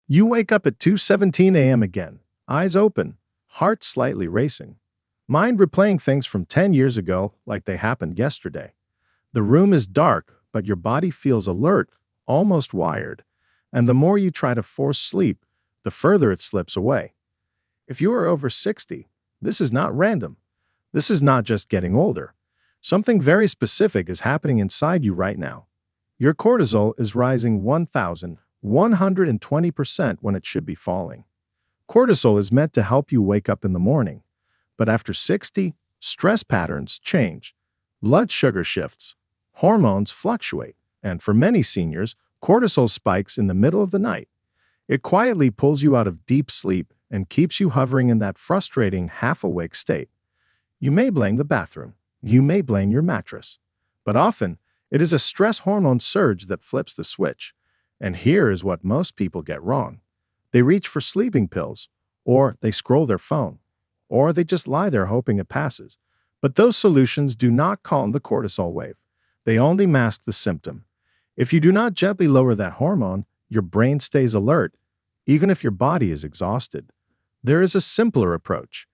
You wake up at 2:17 a.m. again, eyes open, heart slightly racing, mind replaying things from 10 years ago like they happened yesterday. The room is dark, but your body feels alert, almost wired, and the more you try to force sleep, the further it slips away. If you are over 60, this is not random. This is not just getting older. Something very specific is happening inside you right now. Your cortisol is rising 1,120% when it should be falling. Cortisol is meant to help you wake up in the morning, but after 60, stress patterns change. Blood sugar shifts, hormones fluctuate, and for many seniors, cortisol spikes in the middle of the night. It quietly pulls you out of deep sleep and keeps you hovering in that frustrating half-awake state. You may blame the bathroom, you may blame your mattress, but often it is a stress hormone surge that flips the switch. And here is what most people get wrong. They reach for sleeping pills, or they scroll their phone, or they just lie there hoping it passes. But those solutions do not calm the cortisol wave. They only mask the symptom. If you do not gently lower that hormone, your brain stays alert, even if your body is exhausted. There is a simpler approach.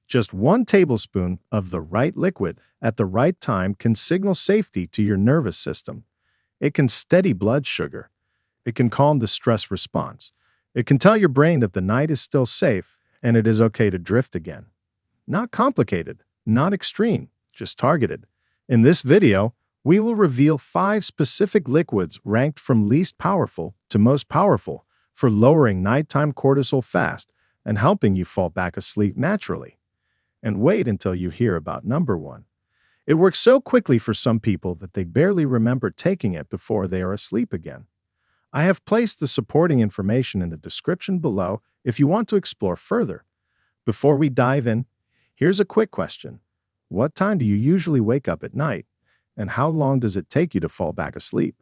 Just 1 tablespoon of the right liquid at the right time can signal safety to your nervous system. It can steady blood sugar. It can calm the stress response. It can tell your brain that the night is still safe and it is okay to drift again. Not complicated, not extreme, just targeted. In this video, we will reveal 5 specific liquids ranked from least powerful to most powerful for lowering nighttime cortisol fast and helping you fall back asleep naturally. And wait until you hear about number 1. It works so quickly for some people that they barely remember taking it before they are asleep again. I have placed the supporting information in the description below if you want to explore further. Before we dive in, here's a quick question. What time do you usually wake up at night? And how long does it take you to fall back asleep?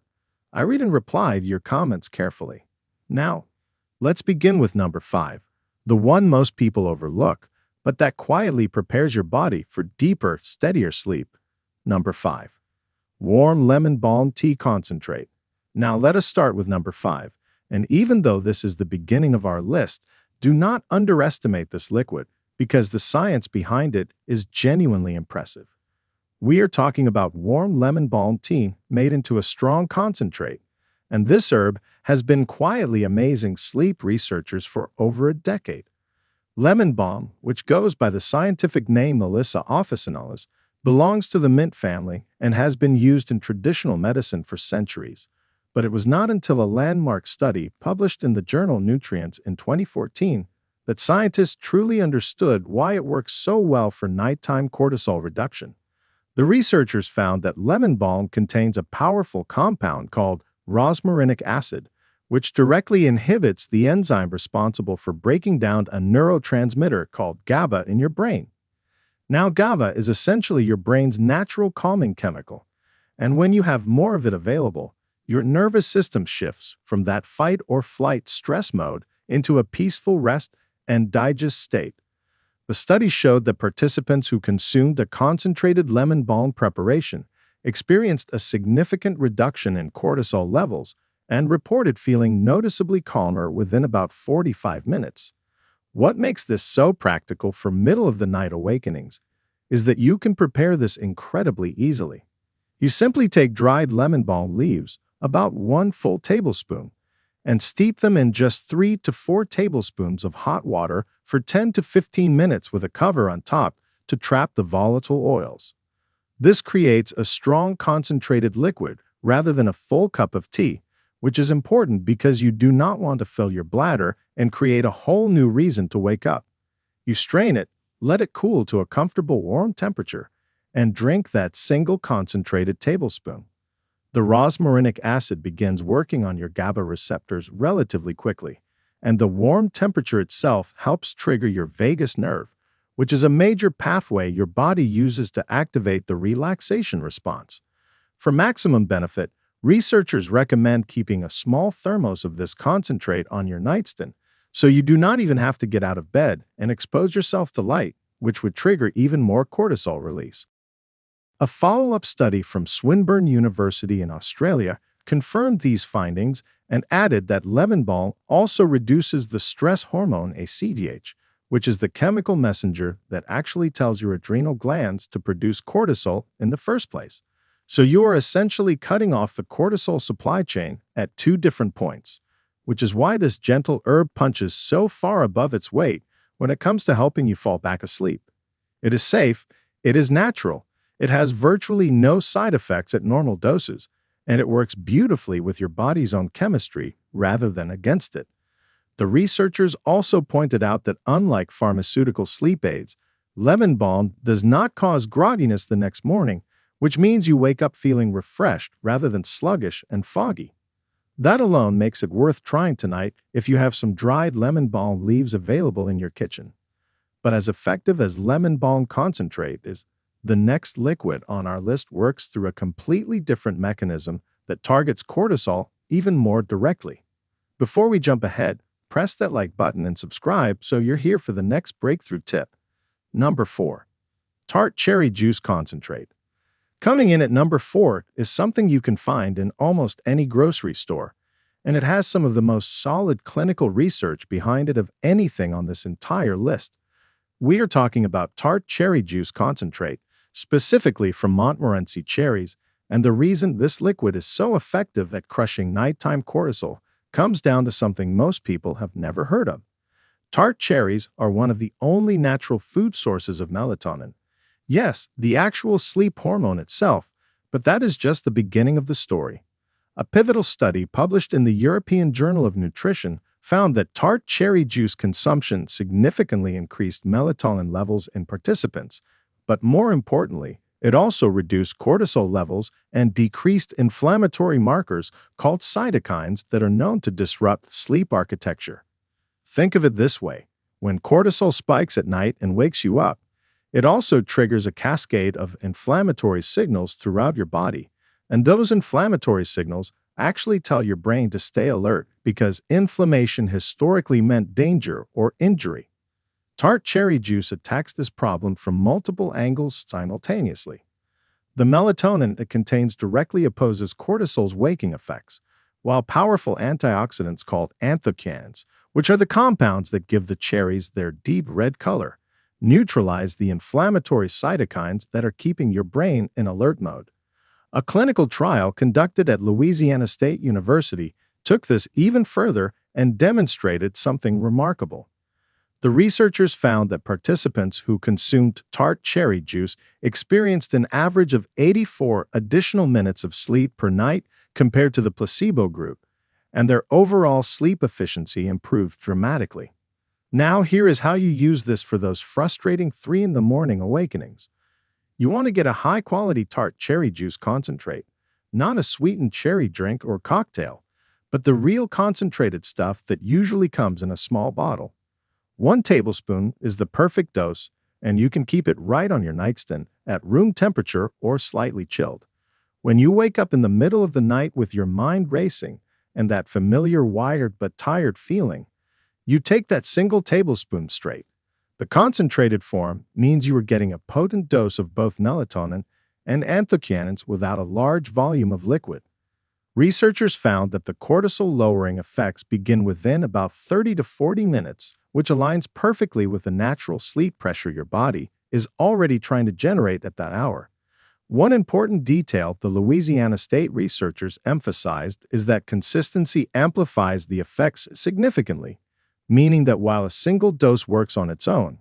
I read and reply to your comments carefully. Now, let's begin with number 5, the one most people overlook, but that quietly prepares your body for deeper, steadier sleep. Number 5. Warm lemon balm tea concentrate. Now let us start with number 5, and even though this is the beginning of our list, do not underestimate this liquid because the science behind it is genuinely impressive. We are talking about warm lemon balm tea made into a strong concentrate, and this herb has been quietly amazing sleep researchers for over a decade. Lemon balm, which goes by the scientific name Melissa officinalis, belongs to the mint family and has been used in traditional medicine for centuries. But it was not until a landmark study published in the journal Nutrients in 2014 that scientists truly understood why it works so well for nighttime cortisol reduction. The researchers found that lemon balm contains a powerful compound called rosmarinic acid, which directly inhibits the enzyme responsible for breaking down a neurotransmitter called GABA in your brain. Now, GABA is essentially your brain's natural calming chemical, and when you have more of it available, your nervous system shifts from that fight or flight stress mode into a peaceful rest and digest state. The study showed that participants who consumed a concentrated lemon balm preparation experienced a significant reduction in cortisol levels and reported feeling noticeably calmer within about 45 minutes. What makes this so practical for middle-of-the-night awakenings is that you can prepare this incredibly easily. You simply take dried lemon balm leaves, about 1 full tablespoon, and steep them in just 3 to 4 tablespoons of hot water for 10 to 15 minutes with a cover on top to trap the volatile oils. This creates a strong concentrated liquid rather than a full cup of tea, which is important because you do not want to fill your bladder and create a whole new reason to wake up. You strain it, let it cool to a comfortable warm temperature, and drink that single concentrated tablespoon. The rosmarinic acid begins working on your GABA receptors relatively quickly, and the warm temperature itself helps trigger your vagus nerve, which is a major pathway your body uses to activate the relaxation response. For maximum benefit, researchers recommend keeping a small thermos of this concentrate on your nightstand, so you do not even have to get out of bed and expose yourself to light, which would trigger even more cortisol release. A follow-up study from Swinburne University in Australia confirmed these findings and added that lemon balm also reduces the stress hormone ACTH, which is the chemical messenger that actually tells your adrenal glands to produce cortisol in the first place. So you are essentially cutting off the cortisol supply chain at two different points, which is why this gentle herb punches so far above its weight when it comes to helping you fall back asleep. It is safe, it is natural, it has virtually no side effects at normal doses, and it works beautifully with your body's own chemistry rather than against it. The researchers also pointed out that unlike pharmaceutical sleep aids, lemon balm does not cause grogginess the next morning, which means you wake up feeling refreshed rather than sluggish and foggy. That alone makes it worth trying tonight if you have some dried lemon balm leaves available in your kitchen. But as effective as lemon balm concentrate is, the next liquid on our list works through a completely different mechanism that targets cortisol even more directly. Before we jump ahead, press that like button and subscribe so you're here for the next breakthrough tip. Number 4. Tart cherry juice concentrate. Coming in at number 4 is something you can find in almost any grocery store, and it has some of the most solid clinical research behind it of anything on this entire list. We are talking about tart cherry juice concentrate, specifically from Montmorency cherries, and the reason this liquid is so effective at crushing nighttime cortisol comes down to something most people have never heard of. Tart cherries are one of the only natural food sources of melatonin. Yes, the actual sleep hormone itself, but that is just the beginning of the story. A pivotal study published in the European Journal of Nutrition found that tart cherry juice consumption significantly increased melatonin levels in participants, but more importantly, it also reduced cortisol levels and decreased inflammatory markers called cytokines that are known to disrupt sleep architecture. Think of it this way: when cortisol spikes at night and wakes you up, it also triggers a cascade of inflammatory signals throughout your body, and those inflammatory signals actually tell your brain to stay alert because inflammation historically meant danger or injury. Tart cherry juice attacks this problem from multiple angles simultaneously. The melatonin it contains directly opposes cortisol's waking effects, while powerful antioxidants called anthocyanins, which are the compounds that give the cherries their deep red color, neutralize the inflammatory cytokines that are keeping your brain in alert mode. A clinical trial conducted at Louisiana State University took this even further and demonstrated something remarkable. The researchers found that participants who consumed tart cherry juice experienced an average of 84 additional minutes of sleep per night compared to the placebo group, and their overall sleep efficiency improved dramatically. Now here is how you use this for those frustrating 3 in the morning awakenings. You want to get a high-quality tart cherry juice concentrate, not a sweetened cherry drink or cocktail, but the real concentrated stuff that usually comes in a small bottle. 1 tablespoon is the perfect dose, and you can keep it right on your nightstand at room temperature or slightly chilled. When you wake up in the middle of the night with your mind racing and that familiar wired but tired feeling, you take that single tablespoon straight. The concentrated form means you are getting a potent dose of both melatonin and anthocyanins without a large volume of liquid. Researchers found that the cortisol-lowering effects begin within about 30 to 40 minutes, which aligns perfectly with the natural sleep pressure your body is already trying to generate at that hour. One important detail the Louisiana State researchers emphasized is that consistency amplifies the effects significantly, meaning that while a single dose works on its own,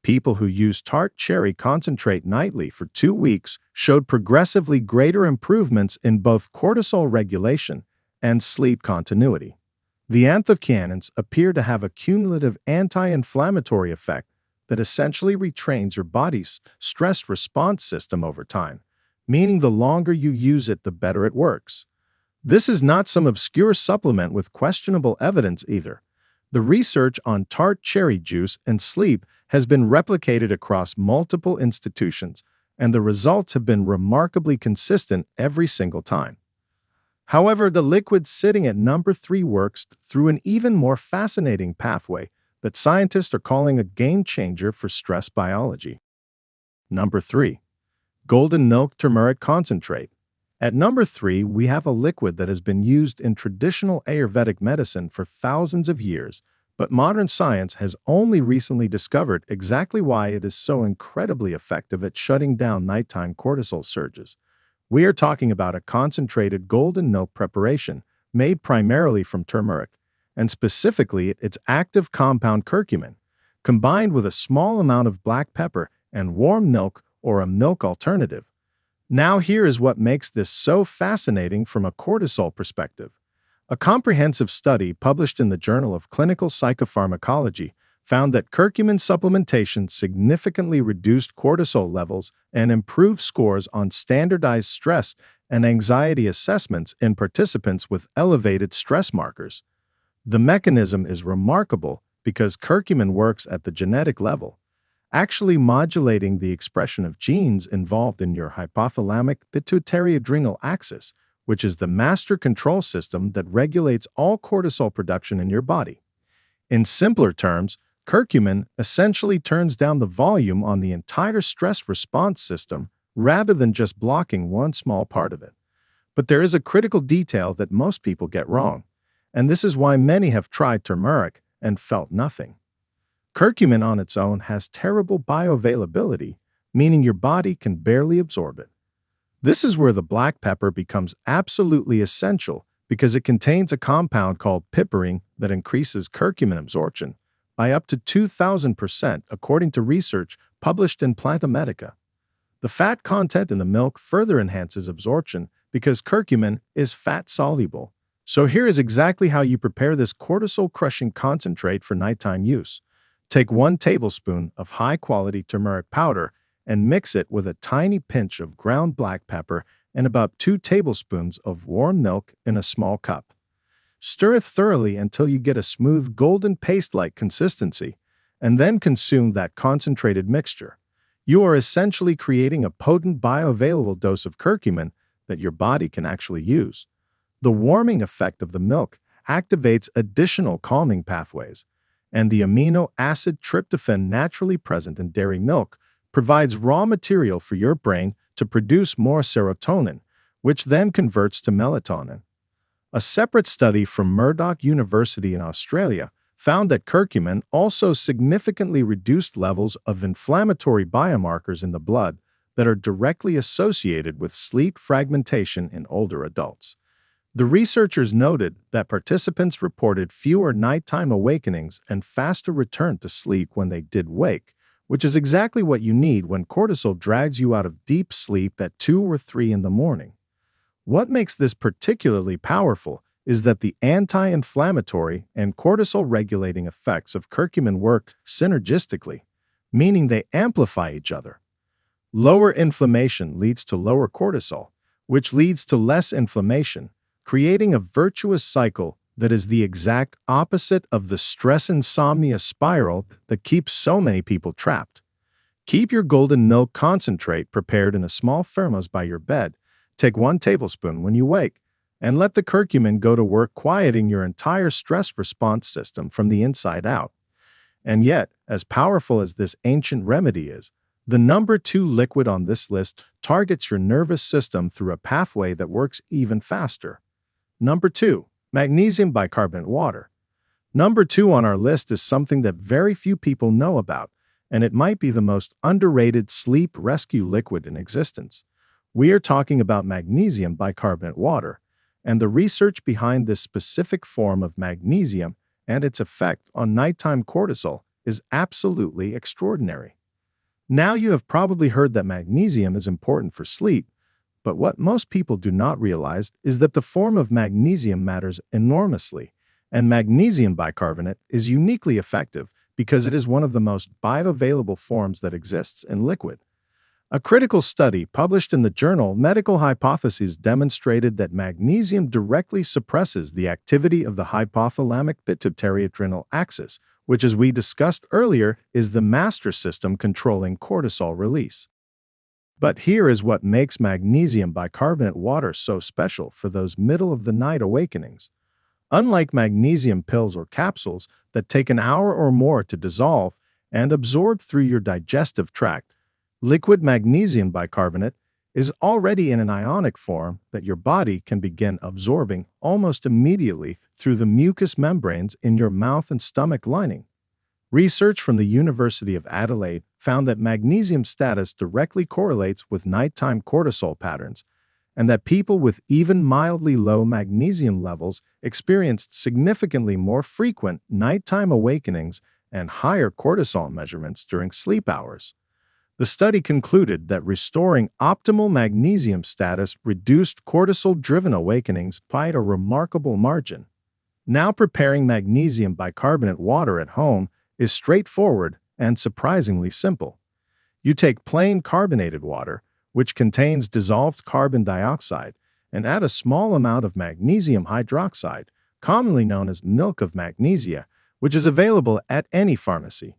people who use tart cherry concentrate nightly for 2 weeks showed progressively greater improvements in both cortisol regulation and sleep continuity. The anthocyanins appear to have a cumulative anti-inflammatory effect that essentially retrains your body's stress response system over time, meaning the longer you use it, the better it works. This is not some obscure supplement with questionable evidence either. The research on tart cherry juice and sleep has been replicated across multiple institutions, and the results have been remarkably consistent every single time. However, the liquid sitting at number 3 works through an even more fascinating pathway that scientists are calling a game changer for stress biology. Number 3. Golden milk turmeric concentrate. At number 3, we have a liquid that has been used in traditional Ayurvedic medicine for thousands of years, but modern science has only recently discovered exactly why it is so incredibly effective at shutting down nighttime cortisol surges. We are talking about a concentrated golden milk preparation made primarily from turmeric, and specifically its active compound curcumin, combined with a small amount of black pepper and warm milk or a milk alternative. Now, here is what makes this so fascinating from a cortisol perspective. A comprehensive study published in the Journal of Clinical Psychopharmacology found that curcumin supplementation significantly reduced cortisol levels and improved scores on standardized stress and anxiety assessments in participants with elevated stress markers. The mechanism is remarkable because curcumin works at the genetic level, actually modulating the expression of genes involved in your hypothalamic pituitary adrenal axis, which is the master control system that regulates all cortisol production in your body. In simpler terms, curcumin essentially turns down the volume on the entire stress response system rather than just blocking one small part of it. But there is a critical detail that most people get wrong, and this is why many have tried turmeric and felt nothing. Curcumin on its own has terrible bioavailability, meaning your body can barely absorb it. This is where the black pepper becomes absolutely essential because it contains a compound called piperine that increases curcumin absorption by up to 2,000% according to research published in Planta Medica. The fat content in the milk further enhances absorption because curcumin is fat-soluble. So here is exactly how you prepare this cortisol-crushing concentrate for nighttime use. Take 1 tablespoon of high-quality turmeric powder and mix it with a tiny pinch of ground black pepper and about 2 tablespoons of warm milk in a small cup. Stir it thoroughly until you get a smooth golden paste-like consistency, and then consume that concentrated mixture. You are essentially creating a potent bioavailable dose of curcumin that your body can actually use. The warming effect of the milk activates additional calming pathways, and the amino acid tryptophan naturally present in dairy milk provides raw material for your brain to produce more serotonin, which then converts to melatonin. A separate study from Murdoch University in Australia found that curcumin also significantly reduced levels of inflammatory biomarkers in the blood that are directly associated with sleep fragmentation in older adults. The researchers noted that participants reported fewer nighttime awakenings and faster return to sleep when they did wake, which is exactly what you need when cortisol drags you out of deep sleep at 2 or 3 in the morning. What makes this particularly powerful is that the anti-inflammatory and cortisol-regulating effects of curcumin work synergistically, meaning they amplify each other. Lower inflammation leads to lower cortisol, which leads to less inflammation, creating a virtuous cycle that is the exact opposite of the stress-insomnia spiral that keeps so many people trapped. Keep your golden milk concentrate prepared in a small thermos by your bed. Take 1 tablespoon when you wake, and let the curcumin go to work quieting your entire stress response system from the inside out. And yet, as powerful as this ancient remedy is, the number 2 liquid on this list targets your nervous system through a pathway that works even faster. Number 2, magnesium bicarbonate water. Number 2 on our list is something that very few people know about, and it might be the most underrated sleep rescue liquid in existence. We are talking about magnesium bicarbonate water, and the research behind this specific form of magnesium and its effect on nighttime cortisol is absolutely extraordinary. Now you have probably heard that magnesium is important for sleep, but what most people do not realize is that the form of magnesium matters enormously, and magnesium bicarbonate is uniquely effective because it is one of the most bioavailable forms that exists in liquid. A critical study published in the journal Medical Hypotheses demonstrated that magnesium directly suppresses the activity of the hypothalamic pituitary adrenal axis, which, as we discussed earlier, is the master system controlling cortisol release. But here is what makes magnesium bicarbonate water so special for those middle-of-the-night awakenings. Unlike magnesium pills or capsules that take an hour or more to dissolve and absorb through your digestive tract, liquid magnesium bicarbonate is already in an ionic form that your body can begin absorbing almost immediately through the mucous membranes in your mouth and stomach lining. Research from the University of Adelaide found that magnesium status directly correlates with nighttime cortisol patterns, and that people with even mildly low magnesium levels experienced significantly more frequent nighttime awakenings and higher cortisol measurements during sleep hours. The study concluded that restoring optimal magnesium status reduced cortisol-driven awakenings by a remarkable margin. Now preparing magnesium bicarbonate water at home is straightforward and surprisingly simple. You take plain carbonated water, which contains dissolved carbon dioxide, and add a small amount of magnesium hydroxide, commonly known as milk of magnesia, which is available at any pharmacy.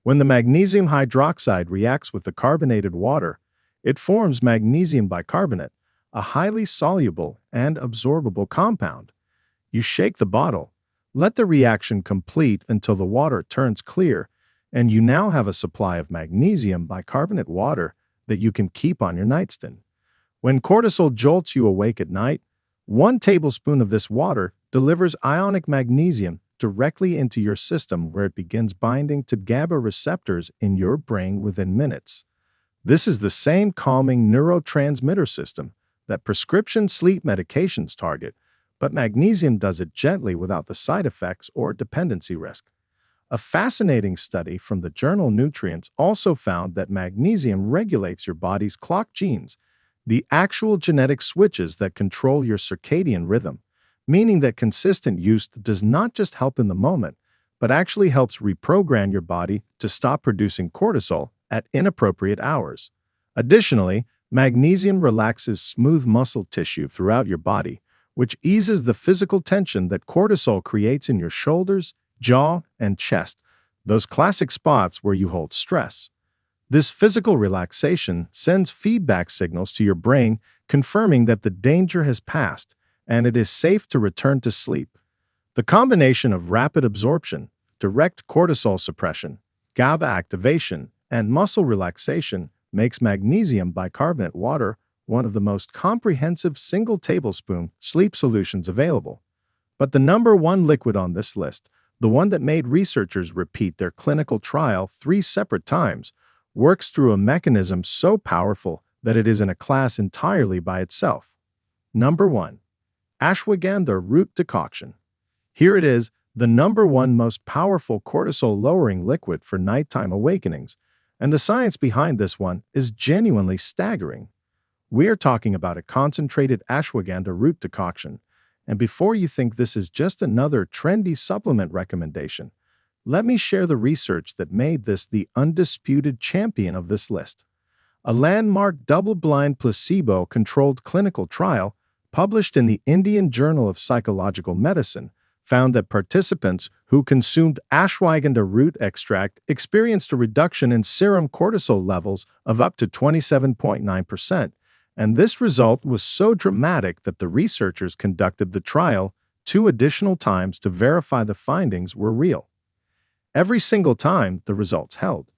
When the magnesium hydroxide reacts with the carbonated water, it forms magnesium bicarbonate, a highly soluble and absorbable compound. You shake the bottle, let the reaction complete until the water turns clear, and you now have a supply of magnesium bicarbonate water that you can keep on your nightstand. When cortisol jolts you awake at night, 1 tablespoon of this water delivers ionic magnesium directly into your system, where it begins binding to GABA receptors in your brain within minutes. This is the same calming neurotransmitter system that prescription sleep medications target, but magnesium does it gently without the side effects or dependency risk. A fascinating study from the journal Nutrients also found that magnesium regulates your body's clock genes, the actual genetic switches that control your circadian rhythm, meaning that consistent use does not just help in the moment, but actually helps reprogram your body to stop producing cortisol at inappropriate hours. Additionally, magnesium relaxes smooth muscle tissue throughout your body, which eases the physical tension that cortisol creates in your shoulders, jaw, and chest, those classic spots where you hold stress. This physical relaxation sends feedback signals to your brain confirming that the danger has passed and it is safe to return to sleep. The combination of rapid absorption, direct cortisol suppression, GABA activation, and muscle relaxation makes magnesium bicarbonate water one of the most comprehensive single tablespoon sleep solutions available. But the number one liquid on this list, the one that made researchers repeat their clinical trial 3 separate times, works through a mechanism so powerful that it is in a class entirely by itself. Number 1. Ashwagandha root decoction. Here it is, the number 1 most powerful cortisol-lowering liquid for nighttime awakenings, and the science behind this one is genuinely staggering. We are talking about a concentrated ashwagandha root decoction, and before you think this is just another trendy supplement recommendation, let me share the research that made this the undisputed champion of this list. A landmark double-blind placebo-controlled clinical trial published in the Indian Journal of Psychological Medicine found that participants who consumed ashwagandha root extract experienced a reduction in serum cortisol levels of up to 27.9%, and this result was so dramatic that the researchers conducted the trial 2 additional times to verify the findings were real. Every single time, the results held.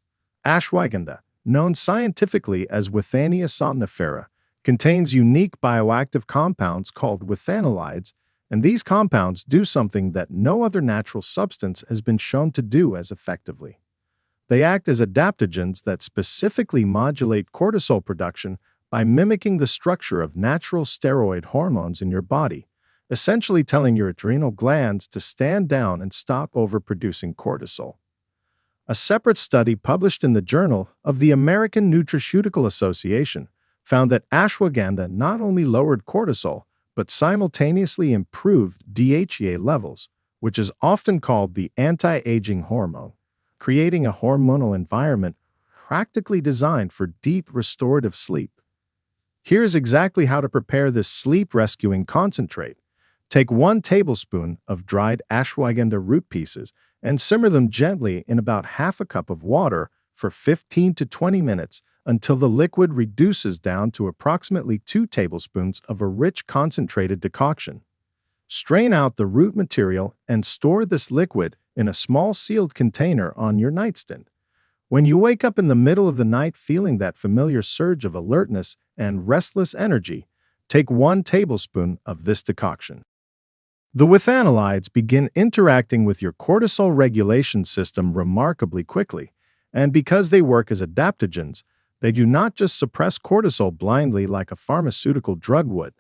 Ashwagandha, known scientifically as Withania somnifera, contains unique bioactive compounds called withanolides, and these compounds do something that no other natural substance has been shown to do as effectively. They act as adaptogens that specifically modulate cortisol production by mimicking the structure of natural steroid hormones in your body, essentially telling your adrenal glands to stand down and stop overproducing cortisol. A separate study published in the Journal of the American Nutraceutical Association found that ashwagandha not only lowered cortisol, but simultaneously improved DHEA levels, which is often called the anti-aging hormone, creating a hormonal environment practically designed for deep restorative sleep. Here's exactly how to prepare this sleep-rescuing concentrate. Take 1 tablespoon of dried ashwagandha root pieces and simmer them gently in about half a cup of water for 15 to 20 minutes until the liquid reduces down to approximately 2 tablespoons of a rich concentrated decoction. Strain out the root material and store this liquid in a small sealed container on your nightstand. When you wake up in the middle of the night feeling that familiar surge of alertness and restless energy, take 1 tablespoon of this decoction. The withanolides begin interacting with your cortisol regulation system remarkably quickly, and because they work as adaptogens, they do not just suppress cortisol blindly like a pharmaceutical drug would.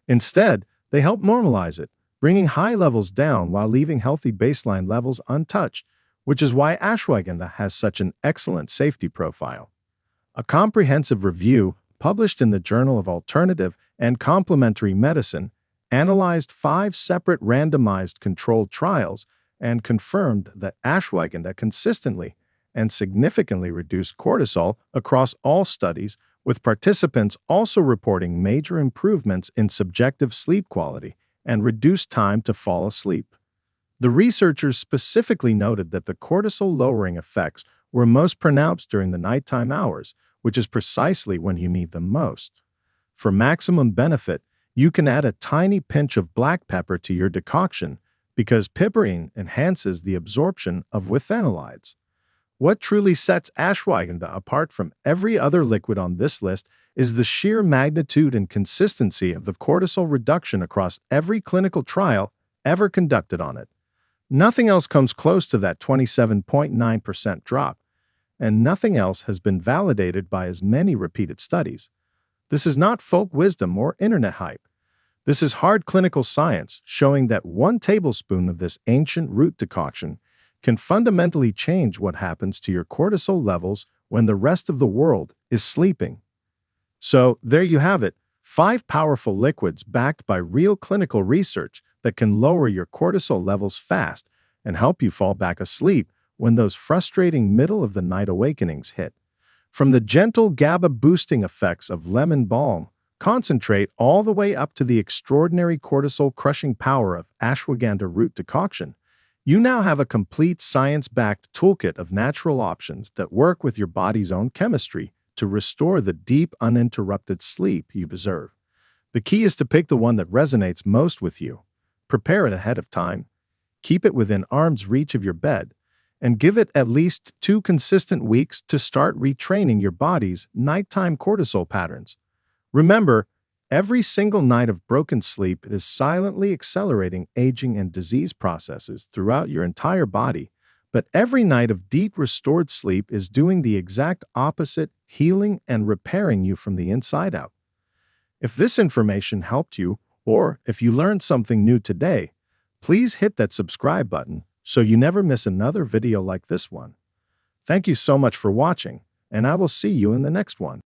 Instead, they help normalize it, bringing high levels down while leaving healthy baseline levels untouched, which is why ashwagandha has such an excellent safety profile. A comprehensive review, published in the Journal of Alternative and Complementary Medicine, analyzed 5 separate randomized controlled trials and confirmed that ashwagandha consistently and significantly reduced cortisol across all studies, with participants also reporting major improvements in subjective sleep quality and reduced time to fall asleep. The researchers specifically noted that the cortisol-lowering effects were most pronounced during the nighttime hours, which is precisely when you need them most. For maximum benefit, you can add a tiny pinch of black pepper to your decoction because piperine enhances the absorption of withanolides. What truly sets ashwagandha apart from every other liquid on this list is the sheer magnitude and consistency of the cortisol reduction across every clinical trial ever conducted on it. Nothing else comes close to that 27.9% drop, and nothing else has been validated by as many repeated studies. This is not folk wisdom or internet hype. This is hard clinical science showing that 1 tablespoon of this ancient root decoction can fundamentally change what happens to your cortisol levels when the rest of the world is sleeping. So, there you have it, 5 powerful liquids backed by real clinical research that can lower your cortisol levels fast and help you fall back asleep when those frustrating middle-of-the-night awakenings hit. From the gentle GABA-boosting effects of lemon balm, concentrate all the way up to the extraordinary cortisol-crushing power of ashwagandha root decoction, you now have a complete science-backed toolkit of natural options that work with your body's own chemistry to restore the deep, uninterrupted sleep you deserve. The key is to pick the one that resonates most with you. Prepare it ahead of time, keep it within arm's reach of your bed, and give it at least 2 consistent weeks to start retraining your body's nighttime cortisol patterns. Remember, every single night of broken sleep is silently accelerating aging and disease processes throughout your entire body, but every night of deep restored sleep is doing the exact opposite, healing and repairing you from the inside out. If this information helped you, or if you learned something new today, please hit that subscribe button so you never miss another video like this one. Thank you so much for watching, and I will see you in the next one.